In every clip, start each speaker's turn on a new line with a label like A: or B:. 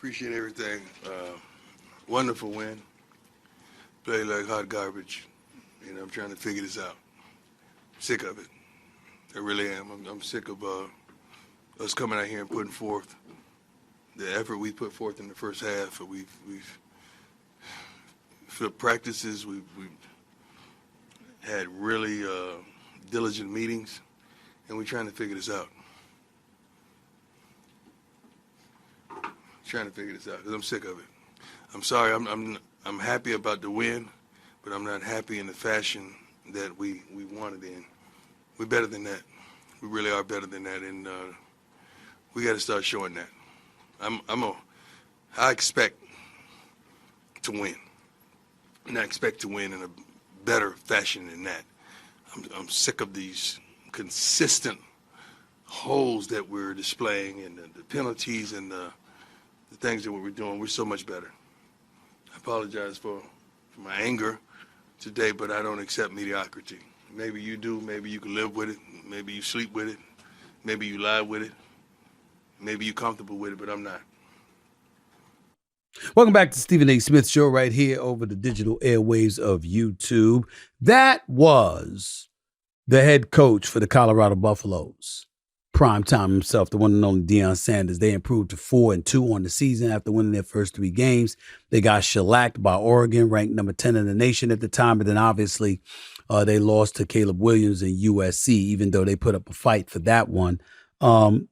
A: Appreciate everything. Wonderful win. Play like hot garbage. I'm trying to figure this out. Sick of it. I really am. I'm sick of us coming out here and putting forth the effort we put forth in the first half. We've flipped practices. We've had really diligent meetings, and we're trying to figure this out. Trying to figure this out because I'm sick of it. I'm sorry. I'm happy about the win, but I'm not happy in the fashion that we wanted in. We're better than that. We really are better than that, and we got to start showing that. I expect to win, and I expect to win in a better fashion than that. I'm sick of these consistent holes that we're displaying and the penalties and the things that we're doing. We're so much better. I apologize for my anger today, but I don't accept mediocrity. Maybe you do. Maybe you can live with it. Maybe you sleep with it. Maybe you lie with it. Maybe you're comfortable with it, but I'm not.
B: Welcome back to Stephen A. Smith Show right here over the digital airwaves of YouTube. That was the head coach for the Colorado Buffaloes. Primetime himself, the one and only Deion Sanders. They improved to 4-2 on the season after winning their first 3 games. They got shellacked by Oregon, ranked number 10 in the nation at the time. But then obviously they lost to Caleb Williams and USC, even though they put up a fight for that one.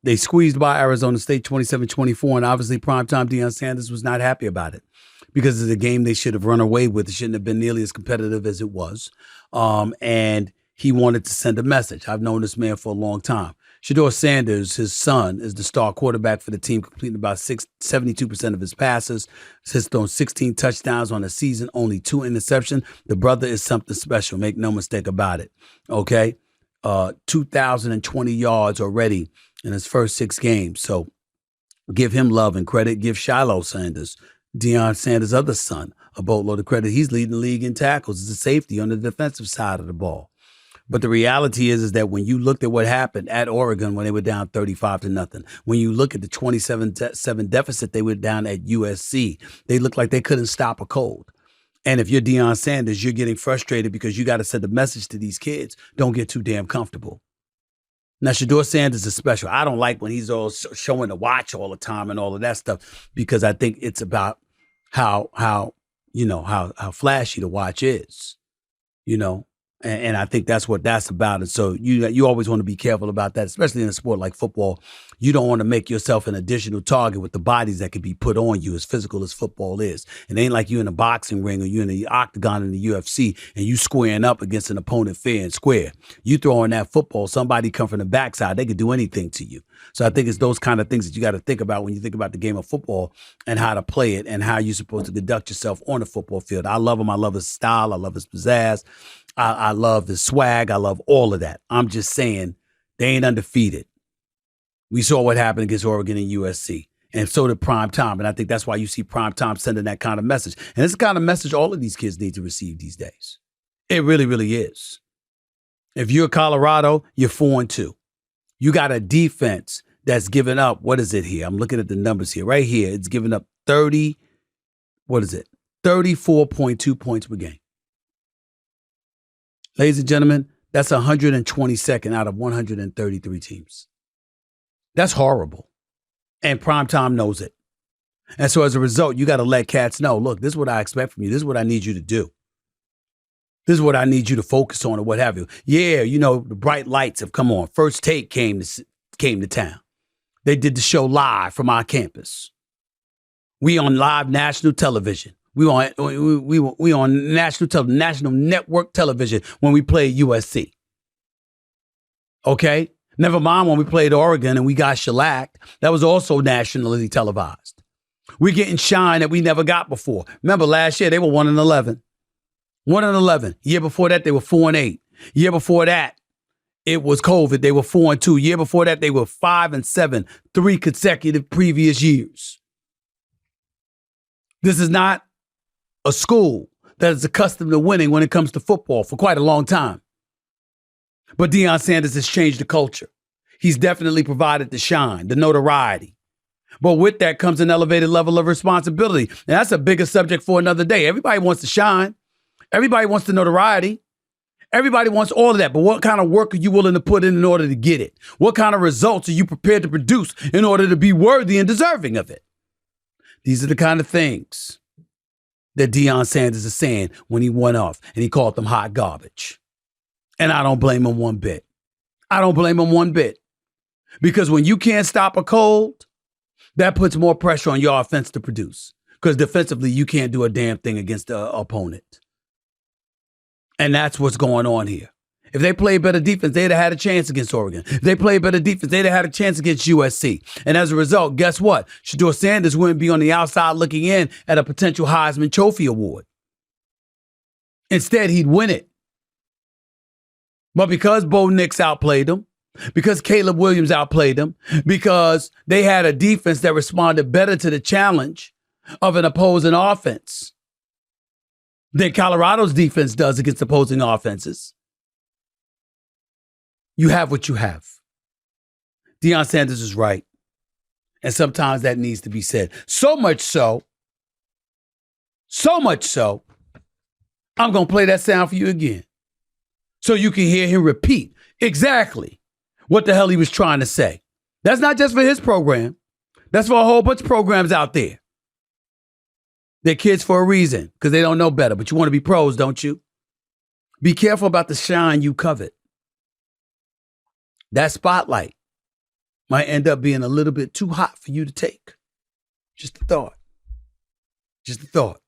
B: They squeezed by Arizona State 27-24. And obviously primetime Deion Sanders was not happy about it because it's a game they should have run away with. It shouldn't have been nearly as competitive as it was. And he wanted to send a message. I've known this man for a long time. Shedeur Sanders, his son, is the star quarterback for the team, completing about 72% of his passes. He's thrown 16 touchdowns on the season, only 2 interceptions. The brother is something special. Make no mistake about it. Okay? 2,020 yards already in his first 6 games. So give him love and credit. Give Shiloh Sanders, Deion Sanders' other son, a boatload of credit. He's leading the league in tackles as a safety on the defensive side of the ball. But the reality is that when you looked at what happened at Oregon when they were down 35-0, when you look at the 27-7 deficit they were down at USC, they looked like they couldn't stop a cold. And if you're Deion Sanders, you're getting frustrated because you got to send a message to these kids. Don't get too damn comfortable. Now, Shedeur Sanders is special. I don't like when he's all showing the watch all the time and all of that stuff because I think it's about how flashy the watch is, And I think that's what that's about. And so you always want to be careful about that, especially in a sport like football. You don't want to make yourself an additional target with the bodies that could be put on you, as physical as football is. It ain't like you in a boxing ring or you in the octagon in the UFC and you squaring up against an opponent fair and square. You throw in that football, somebody come from the backside, they could do anything to you. So I think it's those kind of things that you got to think about when you think about the game of football and how to play it and how you're supposed to conduct yourself on the football field. I love him. I love his style. I love his pizzazz. I love his swag. I love all of that. I'm just saying they ain't undefeated. We saw what happened against Oregon and USC. And so did Primetime. And I think that's why you see Primetime sending that kind of message. And it's the kind of message all of these kids need to receive these days. It really, really is. If you're Colorado, you're 4-2. You got a defense that's given up, what is it here? I'm looking at the numbers here. Right here, it's given up 34.2 points per game. Ladies and gentlemen, that's 122nd out of 133 teams. That's horrible. And Primetime knows it. And so as a result, you got to let cats know, look, this is what I expect from you. This is what I need you to do. This is what I need you to focus on or what have you. Yeah, the bright lights have come on. First Take came to town. They did the show live from our campus. We on live national television. We on national network television when we played USC. Okay? Never mind when we played Oregon and we got shellacked. That was also nationally televised. We're getting shine that we never got before. Remember last year they were 1-11. 1-11. Year before that they were 4-8. Year before that it was COVID. They were 4-2. Year before that they were 5-7. 3 consecutive previous years. This is not a school that is accustomed to winning when it comes to football for quite a long time. But Deion Sanders has changed the culture. He's definitely provided the shine, the notoriety. But with that comes an elevated level of responsibility. And that's a bigger subject for another day. Everybody wants to shine. Everybody wants the notoriety. Everybody wants all of that. But what kind of work are you willing to put in order to get it? What kind of results are you prepared to produce in order to be worthy and deserving of it? These are the kind of things that Deion Sanders is saying when he went off and he called them hot garbage. And I don't blame him one bit. I don't blame him one bit. Because when you can't stop a cold, that puts more pressure on your offense to produce. Because defensively, you can't do a damn thing against the opponent. And that's what's going on here. If they played better defense, they'd have had a chance against Oregon. If they played better defense, they'd have had a chance against USC. And as a result, guess what? Shedeur Sanders wouldn't be on the outside looking in at a potential Heisman Trophy award. Instead, he'd win it. But because Bo Nix outplayed him, because Caleb Williams outplayed him, because they had a defense that responded better to the challenge of an opposing offense than Colorado's defense does against opposing offenses, you have what you have. Deion Sanders is right. And sometimes that needs to be said. So much so, I'm going to play that sound for you again so you can hear him repeat exactly what the hell he was trying to say. That's not just for his program. That's for a whole bunch of programs out there. They're kids for a reason because they don't know better. But you want to be pros, don't you? Be careful about the shine you covet. That spotlight might end up being a little bit too hot for you to take. Just a thought. Just a thought.